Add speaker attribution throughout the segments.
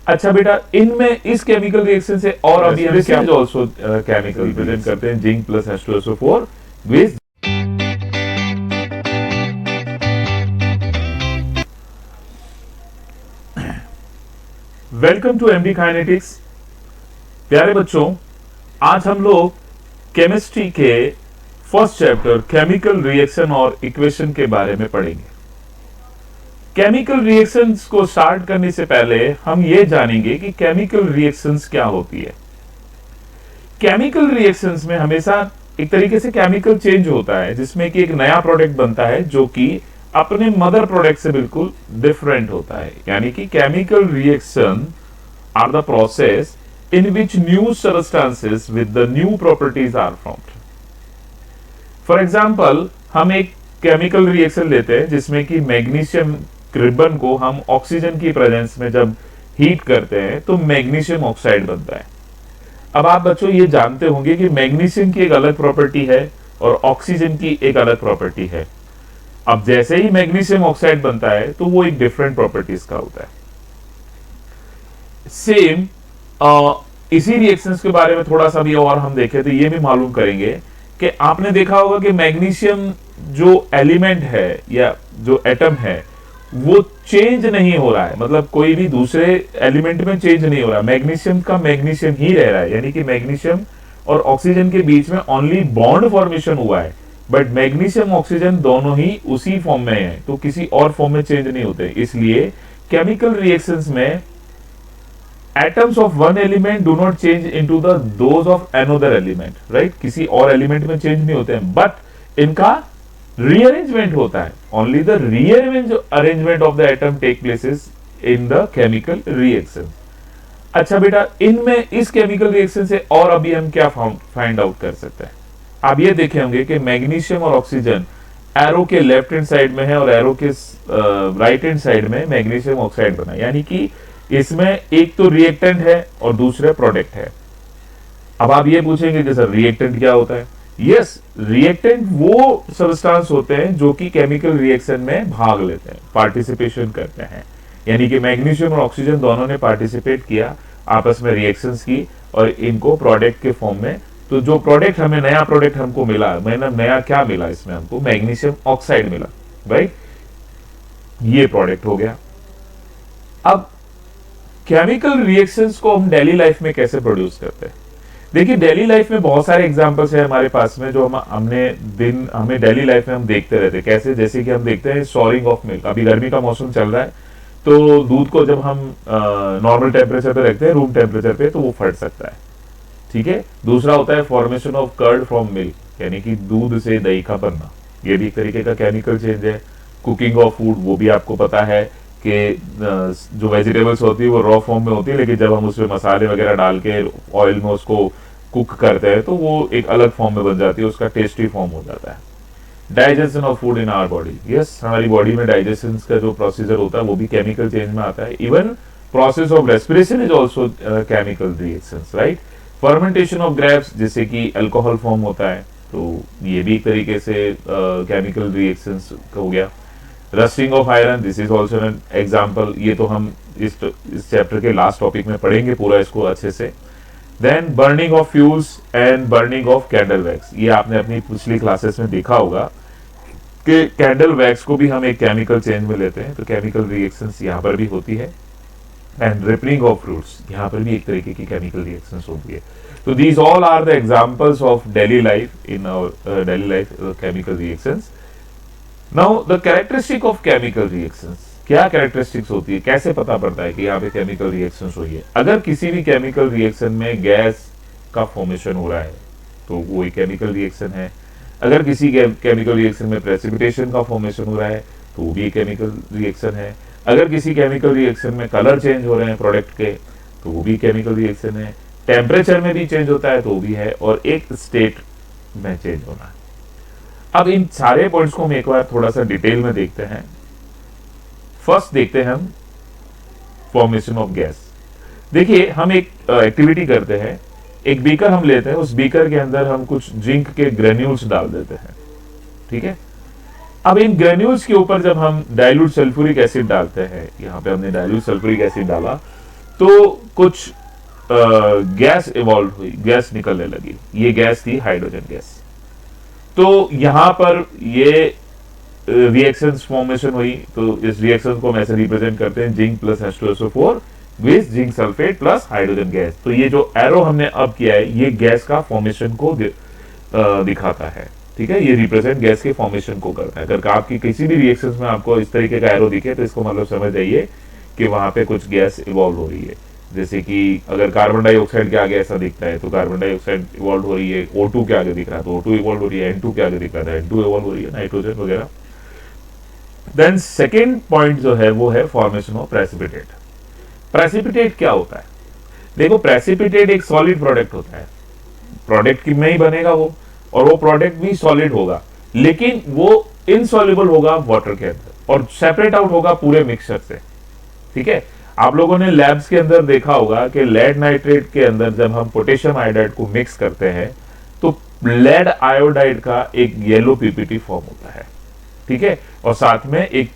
Speaker 1: अच्छा बेटा, इनमें इस केमिकल रिएक्शन से और अभी हम क्या ऑल्सो केमिकल प्रेजेंट करते हैं, zinc plus H2SO4 with. Welcome to MD Kinetics. प्यारे बच्चों, आज हम लोग केमिस्ट्री के फर्स्ट चैप्टर केमिकल रिएक्शन और इक्वेशन के बारे में पढ़ेंगे। केमिकल रिएक्शंस को स्टार्ट करने से पहले हम ये जानेंगे कि केमिकल रिएक्शंस क्या होती है। केमिकल रिएक्शंस में हमेशा एक तरीके से केमिकल चेंज होता है, जिसमें कि एक नया प्रोडक्ट बनता है जो कि अपने मदर प्रोडक्ट से बिल्कुल डिफरेंट होता है। यानी कि chemical reaction are the process in which new substances with the new properties are formed. For example, हम एक केमिकल रिएक्शन लेते हैं जिसमें कि मैग्नीशियम रिबन को हम ऑक्सीजन की प्रेजेंस में जब हीट करते हैं तो मैग्नीशियम ऑक्साइड बनता है। अब आप बच्चों ये जानते होंगे कि मैग्नीशियम की एक अलग प्रॉपर्टी है और ऑक्सीजन की एक अलग प्रॉपर्टी है। अब जैसे ही मैग्नीशियम ऑक्साइड बनता है तो वो एक डिफरेंट प्रॉपर्टीज का होता है। सेम इसी रिएक्शंस के बारे में थोड़ा सा भी और हम देखें तो ये भी मालूम करेंगे कि आपने देखा होगा कि मैग्नीशियम जो एलिमेंट है या जो एटम है वो चेंज नहीं हो रहा है, मतलब कोई भी दूसरे एलिमेंट में चेंज नहीं हो रहा, मैग्नीशियम का मैग्नीशियम ही रह रहा है। यानी कि मैग्नीशियम और ऑक्सीजन के बीच में ओनली बॉन्ड फॉर्मेशन हुआ है, बट मैग्नीशियम ऑक्सीजन दोनों ही उसी फॉर्म में है, तो किसी और फॉर्म में चेंज नहीं होते। इसलिए केमिकल रिएक्शंस में atoms of one element do not change into the those of another element, right. किसी और एलिमेंट में चेंज नहीं होते हैं, बट इनका रीअरेंजमेंट होता है। Only the rearrangement of the atom take places in the chemical reaction. अच्छा बेटा, इनमें इस केमिकल रिएक्शन से और अभी हम क्या फाइंड आउट कर सकते हैं। आप ये देखे होंगे कि मैग्नीशियम और ऑक्सीजन एरो के लेफ्ट हैंड साइड में है और एरो के राइट हैंड साइड में मैग्नीशियम ऑक्साइड बना, यानी कि इसमें एक तो रिएक्टेंट है और दूसरा प्रोडक्ट है। अब आप ये पूछेंगे कि सर रिएक्टेंट क्या होता है। यस, रिएक्टेंट वो सबस्टेंस होते हैं जो कि केमिकल रिएक्शन में भाग लेते हैं, पार्टिसिपेशन करते हैं। यानी कि मैग्नीशियम और ऑक्सीजन दोनों ने पार्टिसिपेट किया आपस में रिएक्शंस की और इनको प्रोडक्ट के फॉर्म में, तो जो प्रोडक्ट हमें नया प्रोडक्ट हमको मिला, मैंने नया क्या मिला, इसमें हमको मैग्नीशियम ऑक्साइड मिला, राइट। ये प्रोडक्ट हो गया। अब केमिकल रिएक्शंस को हम डेली लाइफ में कैसे प्रोड्यूस करते हैं। देखिए, डेली लाइफ में बहुत सारे एग्जांपल्स है हमारे पास में जो हमें डेली लाइफ में हम देखते रहते हैं। कैसे, जैसे कि हम देखते हैं सॉरिंग ऑफ मिल्क। अभी गर्मी का मौसम चल रहा है तो दूध को जब हम नॉर्मल टेम्परेचर पे रखते हैं, रूम टेम्परेचर पे, तो वो फट सकता है, ठीक है। दूसरा होता है formation of curd from milk, यानी कि दूध से दही का बनना, ये भी एक तरीके का केमिकल चेंज है। कुकिंग ऑफ फूड, वो भी आपको पता है कि जो वेजिटेबल्स होती है वो रॉ फॉर्म में होती है, लेकिन जब हम उसमें मसाले वगैरह डाल के ऑयल में उसको कुक करते हैं तो वो एक अलग फॉर्म में बन जाती है, उसका टेस्टी फॉर्म हो जाता है। Digestion of food in our body, yes, हमारी बॉडी में डाइजेशन का जो प्रोसीजर होता है वो भी केमिकल चेंज में आता है। Even process of respiration is also chemical reactions, right. Fermentation of grapes, जैसे कि अल्कोहल फॉर्म होता है, तो ये भी एक तरीके से केमिकल रिएक्शंस हो गया। Rusting of iron, this is also an example. ये तो हम इस चैप्टर के लास्ट टॉपिक में पढ़ेंगे पूरा इसको अच्छे से। Then burning of fuels and burning of candle wax, ये आपने अपनी पिछली क्लासेस में देखा होगा कि कैंडल वैक्स को भी हम एक केमिकल चेंज में लेते हैं, तो केमिकल रिएक्शंस यहाँ पर भी होती है। एंड रिपनिंग ऑफ फ्रूट्स, यहाँ पर भी एक तरीके की केमिकल रिएक्शंस होती है। तो these all are the examples of daily life, in our daily life chemical reactions. Now the characteristic of chemical reactions, क्या कैरेक्टरिस्टिक्स होती है, कैसे पता पड़ता है कि यहाँ पे केमिकल रिएक्शंस हुई है। अगर किसी भी केमिकल रिएक्शन में गैस का फॉर्मेशन हो रहा है तो वो एक केमिकल रिएक्शन है। अगर किसी केमिकल रिएक्शन में प्रेसिपिटेशन का फॉर्मेशन हो रहा है तो वो भी एक केमिकल रिएक्शन है। अगर किसी केमिकल रिएक्शन में कलर चेंज हो रहे हैं प्रोडक्ट के तो वो भी केमिकल रिएक्शन है। टेम्परेचर में भी चेंज होता है तो वो भी है, और एक स्टेट में चेंज होना है। अब इन सारे पॉइंट्स को हम एक बार थोड़ा सा डिटेल में देखते हैं। फर्स्ट देखते हैं हम फॉर्मेशन ऑफ गैस। देखिए, हम एक एक्टिविटी करते हैं, एक बीकर हम लेते हैं, उस बीकर के अंदर हम कुछ जिंक के ग्रेन्यूल्स डाल देते हैं, ठीक है। अब इन ग्रेन्यूल्स के ऊपर जब हम डाइल्यूट सल्फ्यूरिक एसिड डालते हैं, यहाँ पे हमने डाइल्यूट सल्फ्यूरिक एसिड डाला, तो कुछ गैस इवॉल्व हुई, गैस निकलने लगी। ये गैस थी हाइड्रोजन गैस। तो यहां पर ये रिएक्शंस फॉर्मेशन हुई। तो इस रिएक्शन को हम ऐसे रिप्रेजेंट करते हैं, zinc plus H2SO4 with zinc sulphate plus hydrogen gas. तो ये जो एरो हमने अब किया है, ये गैस का फॉर्मेशन को दिखाता है। ठीक है, ये रिप्रेजेंट गैस के फॉर्मेशन को करता है। अगर आपकी किसी भी रिएक्शंस में आपको इस तरीके का एरो दिखे, तो इसको मतलब समझ जाइए कि वहां पे कुछ गैस इवॉल्व हो रही है। जैसे कि अगर कार्बन डाइऑक्साइड के आगे ऐसा दिखता है, तो कार्बन डाइऑक्साइड इवॉल्व हो रही है। O2 के आगे दिख रहा है तो O2 इवॉल्व हो रही है। N2 के आगे दिख रहा था, N2 इवॉल्व हो रही है, नाइट्रोजन वगैरह। देन सेकेंड पॉइंट जो है वो है फॉर्मेशन ऑफ प्रेसिपिटेट। प्रेसिपिटेट क्या होता है? देखो, प्रेसिपिटेट एक सॉलिड प्रोडक्ट होता है, प्रोडक्ट की में ही बनेगा वो, और वो प्रोडक्ट भी सॉलिड होगा, लेकिन वो इनसॉल्युबल होगा वाटर के अंदर और सेपरेट आउट होगा पूरे मिक्सचर से। ठीक है, आप लोगों ने लैब्स के अंदर देखा होगा कि लेड नाइट्रेट के अंदर जब हम पोटेशियम आयोडाइड को मिक्स करते हैं, तो लेड आयोडाइड का एक येलो पीपीटी फॉर्म होता है। ठीक है, और साथ में एक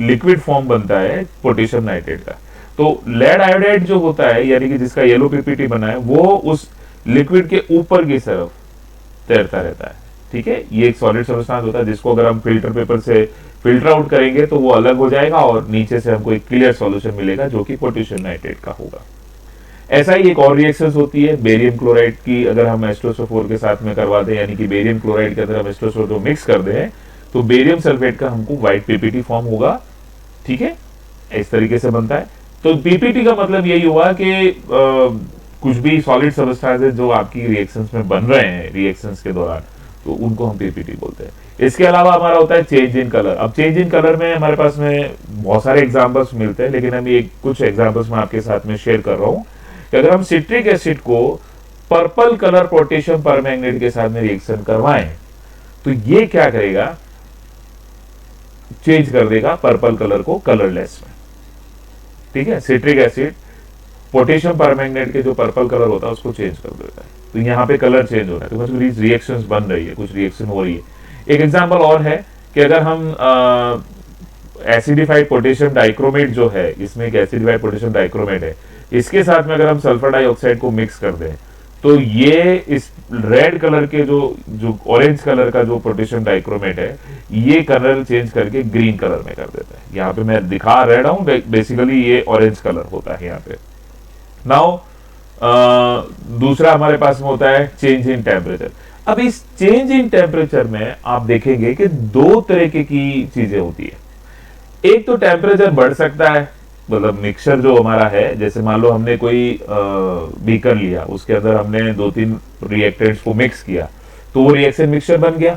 Speaker 1: लिक्विड फॉर्म बनता है पोटेशियम नाइट्रेट का। तो लेड आयोडाइड जो होता है, यानी कि जिसका येलो पीपीटी बना है, वो उस लिक्विड के ऊपर की तरफ तैरता रहता है। ठीक है, ये एक सॉलिड सब्सटेंस होता है जिसको अगर हम फिल्टर पेपर से फिल्टर आउट करेंगे तो वो अलग हो जाएगा और नीचे से हमको एक क्लियर सॉल्यूशन मिलेगा जो कि पोटेशियम नाइट्रेट का होगा। ऐसा ही एक और रिएक्शन होती है बेरियम क्लोराइड की, अगर हम H2SO4 के साथ में करवा दें, यानी कि बेरियम क्लोराइड के अंदर हम H2SO4 मिक्स कर दें, तो बेरियम सल्फेट का हमको व्हाइट पीपीटी फॉर्म होगा। ठीक है, इस तरीके से बनता है। तो पीपीटी का मतलब यही हुआ कि कुछ भी सॉलिड सब्सटेंसेस जो आपकी रिएक्शंस में बन रहे हैं रिएक्शंस के दौरान, तो उनको हम पीपीटी बोलते हैं। इसके अलावा हमारा होता है चेंज इन कलर। अब चेंज इन कलर में हमारे पास में बहुत सारे एग्जांपल्स मिलते हैं, लेकिन हम एक कुछ एग्जांपल्स में आपके साथ में शेयर कर रहा हूं कि अगर हम सिट्रिक एसिड को पर्पल कलर पोटेशियम परमैंगनेट के साथ में रिएक्शन करवाएं, तो ये क्या करेगा, चेंज कर देगा पर्पल कलर को कलरलेस में। ठीक है, सिट्रिक एसिड पोटेशियम परमैंगनेट के जो पर्पल कलर होता है उसको चेंज कर देता है, तो यहाँ पे कलर चेंज हो रहा है। तो कुछ रिएक्शंस बन रही है, कुछ रिएक्शन हो रही है। एक एग्जांपल और है कि अगर हम एसिडिफाइड पोटेशियम डाइक्रोमेट जो है, इसमें एक एसिडिफाइड पोटेशियम डाइक्रोमेट है, इसके साथ में अगर हम सल्फर डाइऑक्साइड को मिक्स कर दें, तो ये इस रेड कलर के जो ऑरेंज कलर का जो पोटेशियम डाइक्रोमेट है, ये कलर चेंज करके ग्रीन कलर में कर देता है। यहाँ पे मैं दिखा रहा हूं, बेसिकली ये ऑरेंज कलर होता है यहाँ पे। नाउ दूसरा हमारे पास में होता है चेंज इन टेम्परेचर। अब इस चेंज इन टेम्परेचर में आप देखेंगे कि दो तरीके की चीजें होती है। एक तो टेम्परेचर बढ़ सकता है, मतलब मिक्सचर जो हमारा है, जैसे मान लो हमने कोई बीकर लिया, उसके अंदर हमने 2-3 रिएक्टेंट्स को मिक्स किया, तो वो रिएक्शन मिक्सचर बन गया।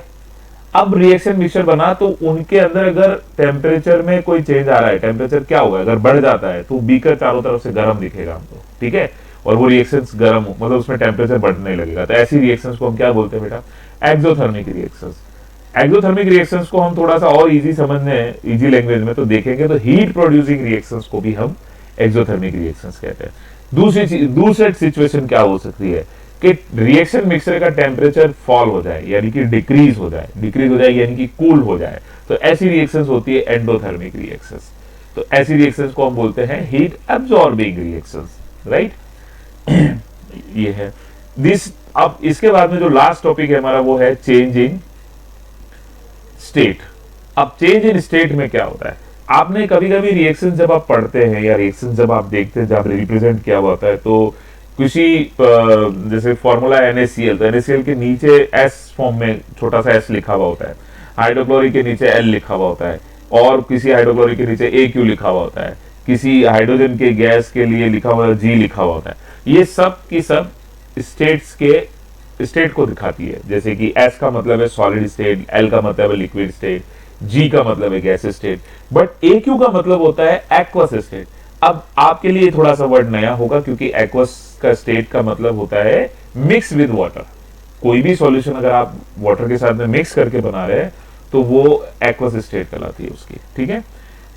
Speaker 1: अब रिएक्शन मिक्सचर बना तो उनके अंदर अगर टेम्परेचर में कोई चेंज आ रहा है, टेम्परेचर क्या होगा, अगर बढ़ जाता है तो बीकर चारों तरफ से गर्म दिखेगा हमको। ठीक है, और वो रिएक्शंस गर्म मतलब उसमें टेम्परेचर बढ़ने लगेगा। तो ऐसी रिएक्शंस को हम क्या बोलते हैं बेटा, एक्सोथर्मिक रिएक्शंस। एक्सोथर्मिक रिएक्शंस को हम थोड़ा सा और इजी समझने, इजी लैंग्वेज में तो देखेंगे, तो हीट प्रोड्यूसिंग रिएक्शंस को भी हम एक्सोथर्मिक रिएक्शंस कहते हैं। दूसरी सिचुएशन क्या हो सकती है कि रिएक्शन मिक्सचर का टेम्परेचर फॉल हो जाए, यानी कि डिक्रीज हो जाए यानी कि कूल हो जाए, तो ऐसी रिएक्शंस होती है एंडोथर्मिक रिएक्शंस। तो ऐसी रिएक्शंस को हम बोलते हैं हीट एब्जॉर्बिंग रिएक्शंस, राइट। ये है दिस। अब इसके बाद में जो लास्ट टॉपिक है हमारा वो है चेंज इन स्टेट। अब चेंज इन स्टेट में क्या होता है, आपने कभी कभी रिएक्शन जब आप पढ़ते हैं या रिएक्शन जब आप देखते हैं, जब रिप्रेजेंट किया हुआ होता है, तो किसी जैसे फॉर्मूला NaCl, तो NaCl के नीचे S फॉर्म में छोटा सा S लिखा हुआ होता है, हाइड्रोक्लोरिक के नीचे L लिखा हुआ होता है, और किसी हाइड्रोक्लोरिक के नीचे AQ लिखा हुआ होता है, किसी हाइड्रोजन के गैस के लिए लिखा हुआ G लिखा हुआ होता है। ये सब की सब स्टेट्स के स्टेट को दिखाती है। जैसे कि S का मतलब है सॉलिड स्टेट, L का मतलब है लिक्विड स्टेट, G का मतलब है गैस स्टेट, बट AQ का मतलब होता है एक्वस स्टेट। अब आपके लिए थोड़ा सा वर्ड नया होगा, क्योंकि एक्वस का स्टेट का मतलब होता है मिक्स विद वाटर। कोई भी सॉल्यूशन अगर आप वाटर के साथ में मिक्स करके बना रहे हैं तो वो एक्वस स्टेट कहलाती है उसकी। ठीक है,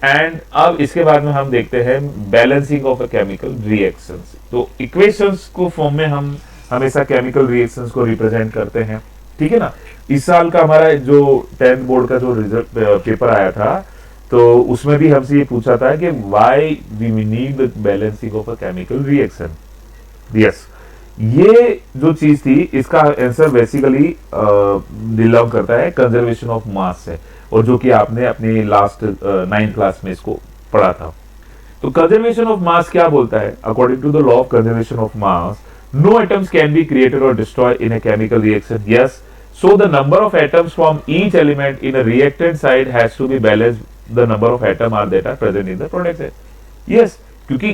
Speaker 1: एंड अब इसके बाद में हम देखते हैं balancing of a chemical reactions. तो इक्वेशंस को फॉर्म में हम हमेशा केमिकल रिएक्शंस को रिप्रेजेंट करते हैं। ठीक है ना। इस साल का हमारा जो 10th बोर्ड का जो रिजल्ट पेपर आया था, तो उसमें भी हमसे ये पूछा था कि why we need the balancing of a chemical reaction. Yes, ये जो चीज थी इसका आंसर बेसिकली बिलोंग करता है कंजर्वेशन ऑफ मास से, और जो कि आपने अपनी लास्ट 9th क्लास में इसको पढ़ा था। तो कंजर्वेशन ऑफ मास क्या बोलता है? According to the law of conservation of mass, no atoms can be created और destroyed in a chemical reaction. Yes, so the number of atoms from each element in a reactant side has to be balanced the number of atom are that are present in the product side. Yes, क्योंकि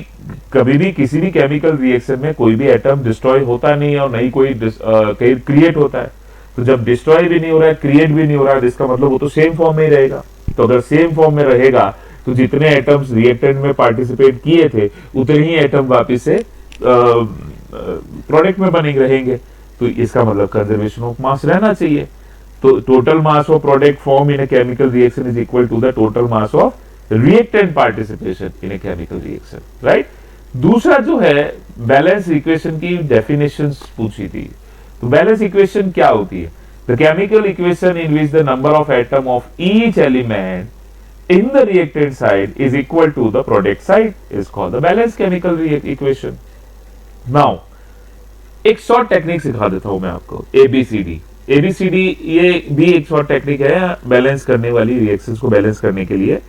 Speaker 1: कभी भी किसी भी chemical reaction में कोई भी atom destroy होता नहीं है और नहीं कोई क्रिएट होता है। तो जब डिस्ट्रॉय भी नहीं हो रहा है, क्रिएट भी नहीं हो रहा है, इसका मतलब वो तो सेम फॉर्म में ही रहेगा। तो अगर सेम फॉर्म में रहेगा तो जितने एटम्स रिएक्टेंट में पार्टिसिपेट किए थे उतने ही एटम वापिस से प्रोडक्ट में बने रहेंगे। तो इसका मतलब कंजर्वेशन ऑफ मास रहना चाहिए। तो total mass of product form in a chemical reaction is equal to the total mass of reactant participation in a chemical reaction, right. दूसरा जो है बैलेंस इक्वेशन की डेफिनेशंस पूछी थी। तो बैलेंस इक्वेशन क्या होती है? The chemical equation in which the number of atom of each element in the reactant side is equal to the product side is called the balance chemical equation. Now एक short technique सिखा देता हूं मैं आपको, ABCD. ABCD ये भी एक short technique है बैलेंस करने वाली, रिएक्शंस को बैलेंस करने के लिए।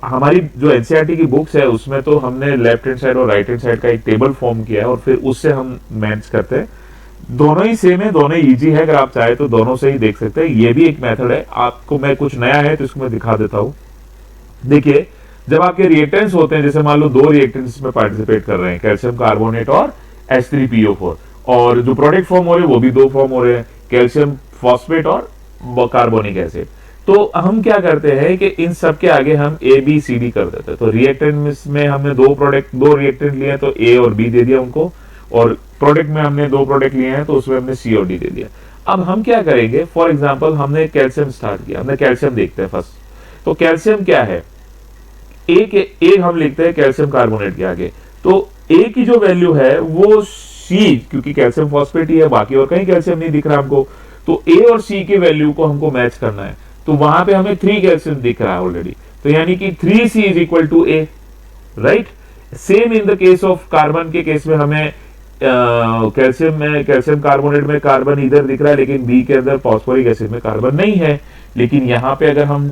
Speaker 1: हमारी जो एनसीईआरटी की बुक्स है उसमें तो हमने लेफ्ट हैंड साइड और राइट हैंड साइड का एक टेबल फॉर्म किया है और फिर उससे हम मैच करते हैं। दोनों ही सेम है, दोनों ही इजी है, अगर आप चाहे तो दोनों से ही देख सकते हैं। ये भी एक मेथड है। आपको मैं कुछ नया है तो इसको मैं दिखा देता हूं। देखिए, जब आपके रिएक्टेंट्स होते हैं, जैसे मान लो 2 रिएक्टेंट्स में पार्टिसिपेट कर रहे हैं, कैल्शियम कार्बोनेट और H3PO4, और जो प्रोडक्ट फॉर्म हो रहे हैं वो भी 2 फॉर्म हो रहे हैं, कैल्शियम फॉस्फेट और कार्बोनिक एसिड। तो हम क्या करते हैं कि इन सब के आगे हम ABCD कर देते हैं। तो रिएक्टेंट में हमने 2 रिएक्टेंट लिए तो A और B दे दिया उनको, और प्रोडक्ट में हमने 2 प्रोडक्ट लिए हैं तो उसमें हमने C और D दे दिया। अब हम क्या करेंगे, फॉर एग्जाम्पल हमने कैल्शियम स्टार्ट किया, हमने कैल्शियम देखते हैं फर्स्ट। तो कैल्शियम क्या है, एक हम लिखते हैं कैल्शियम कार्बोनेट के आगे। तो A की जो वैल्यू है वो C, क्योंकि कैल्शियम फॉस्फेट ही है, बाकी और कहीं कैल्शियम नहीं दिख रहा हमको, तो A और C की वैल्यू को हमको मैच करना है। तो वहां पे हमें 3 कैल्शियम दिख रहा है ऑलरेडी, तो यानी कि 3C is equal to A, right. Same in the case of carbon के केस में हमें कैल्शियम कार्बोनेट में कार्बन इधर दिख रहा है, लेकिन B के अंदर फॉस्फोरिक एसिड में कार्बन नहीं है। लेकिन यहाँ पे अगर हम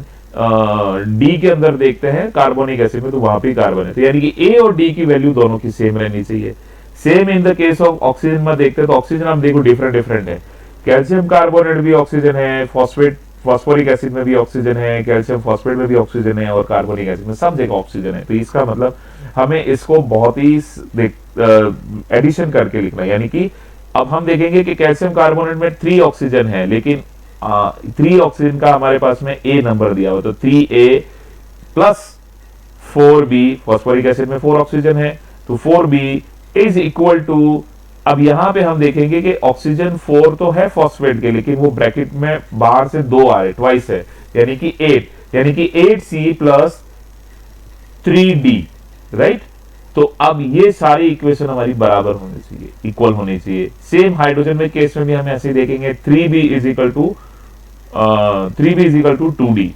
Speaker 1: D के अंदर देखते हैं कार्बोनिक एसिड में, तो वहां पे कार्बन है। तो यानी कि A और D की वैल्यू दोनों की सेम रहनी चाहिए। Same in the case of oxygen में देखते हैं, तो ऑक्सीजन हम देखो डिफरेंट है। कैल्शियम कार्बोनेट भी ऑक्सीजन है, फॉस्फोरिक एसिड में भी ऑक्सीजन है, कैल्शियम फॉस्फेट में भी ऑक्सीजन है, और कार्बोनिक एसिड में सब जगह ऑक्सीजन है। तो इसका मतलब हमें इसको बहुत ही एडिशन करके लिखना है। यानी कि अब हम देखेंगे कि कैल्शियम कार्बोनेट में 3 ऑक्सीजन है, लेकिन 3 ऑक्सीजन का हमारे पास में A नंबर दिया हुआ, तो 3A plus 4B, phosphoric acid में 4 ऑक्सीजन है, तो 4B इज इक्वल टू, अब यहां पे हम देखेंगे कि ऑक्सीजन 4 तो है फॉस्फेट के, लेकिन वो ब्रैकेट में बाहर से 2 आ रहे, ट्वाइस है, यानी कि 8, यानी कि 8C प्लस 3D, राइट। तो अब ये सारी इक्वेशन हमारी बराबर होनी चाहिए, इक्वल होनी चाहिए। सेम हाइड्रोजन में केस में भी हम ऐसे देखेंगे, 3B is equal to 2D,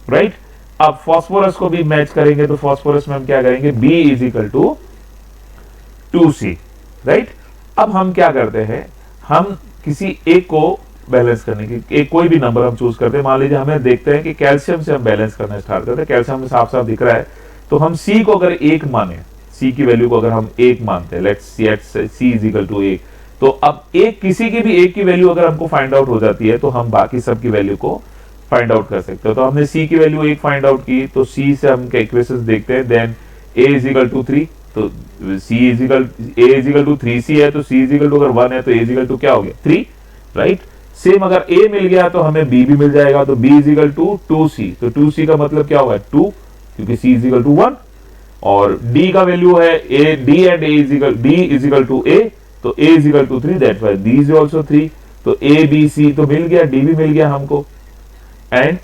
Speaker 1: right. अब फॉस्फोरस को भी मैच करेंगे, तो फॉस्फोरस में हम क्या करेंगे, B is equal to 2C, right. अब हम क्या करते हैं, हम किसी एक को बैलेंस करने की एक कोई भी नंबर हम चूज करते हैं। मान लीजिए हमें देखते हैं कि कैल्शियम से हम बैलेंस करना स्टार्ट करते हैं, कैल्शियम में साफ साफ दिख रहा है, तो हम C को अगर 1 माने, C की वैल्यू को अगर हम 1 मानते हैं, let's C is equal to 1, तो अब किसी की भी 1 की वैल्यू अगर हमको फाइंड आउट हो जाती है, तो हम बाकी सब की वैल्यू को फाइंड आउट कर सकते हैं। तो हमने C की वैल्यू 1 फाइंड आउट की, तो C से हम इक्वेशंस देखते हैं, then A is equal to 3, तो A is equal to 3C है, तो C इज इक्वल टू अगर 1 है तो A इज इक्वल टू क्या हो गया, 3, राइट। सेम अगर A मिल गया तो हमें B भी मिल जाएगा, तो B is equal to 2C, तो 2C का मतलब क्या होगा, 2, क्योंकि C इज इक्वल टू 1, और D का वैल्यू है D is equal to A, तो A is equal to 3, that's why D is also 3, तो A B C तो मिल गया, D भी मिल गया हमको, एंड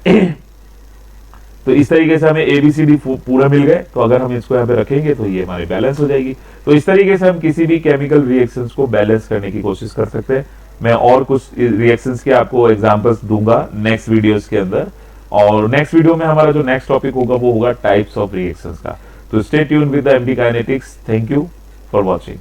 Speaker 1: तो इस तरीके से हमें ABCD पूरा मिल गए। तो अगर हम इसको यहाँ पे रखेंगे तो ये हमारी बैलेंस हो जाएगी। तो इस तरीके से हम किसी भी केमिकल रिएक्शंस को बैलेंस करने की कोशिश कर सकते हैं। मैं और कुछ रिएक्शंस के आपको एग्जांपल्स दूंगा नेक्स्ट वीडियोस के अंदर, और नेक्स्ट वीडियो में हमारा जो नेक्स्ट टॉपिक होगा वो होगा टाइप्स ऑफ रिएक्शंस का। तो stay tune with the MD kinetics. Thank you for watching.